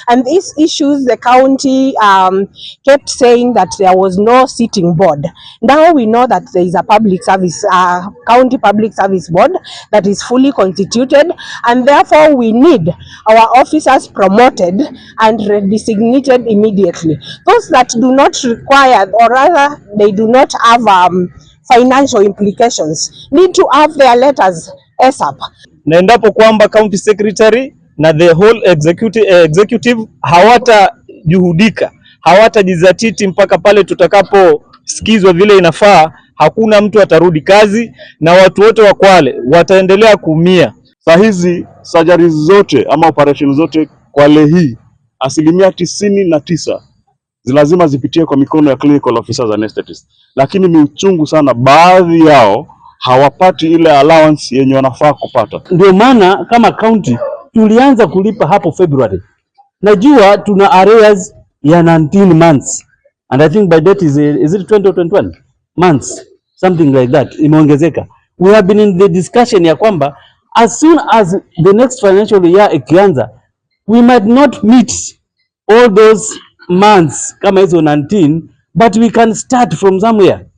And these issues, the county kept saying that there was no sitting board. Now we know that there is a public service, county public service board that is fully constituted, and therefore we need our officers promoted and designated immediately. Those that do not require, or rather they do not have financial implications, need to have their letters ASAP. Na endapo kwamba county secretary na the whole executive hawatajuhudika, hawatajizatiti mpaka pale tutakaposikizwa vile inafaa, hakuna mtu atarudi kazi na watu wote wa Kwale wataendelea kuumia. Saa hizi surgeries zote ama operation zote Kwale hii 99% lazima zipitie kwa mikono ya clinical officers anesthetists, lakini ni uchungu sana, baadhi yao hawapati ile allowance yenye wanafaa kupata. Ndio maana kama county tulianza kulipa hapo February. Najua tuna arrears ya 19 months and I think by that is it 20 or 21 months, something like that, imeongezeka. We have been in the discussion ya kwamba as soon as the next financial year ikianza, we might not meet all those months kama hizo 19, but we can start from somewhere.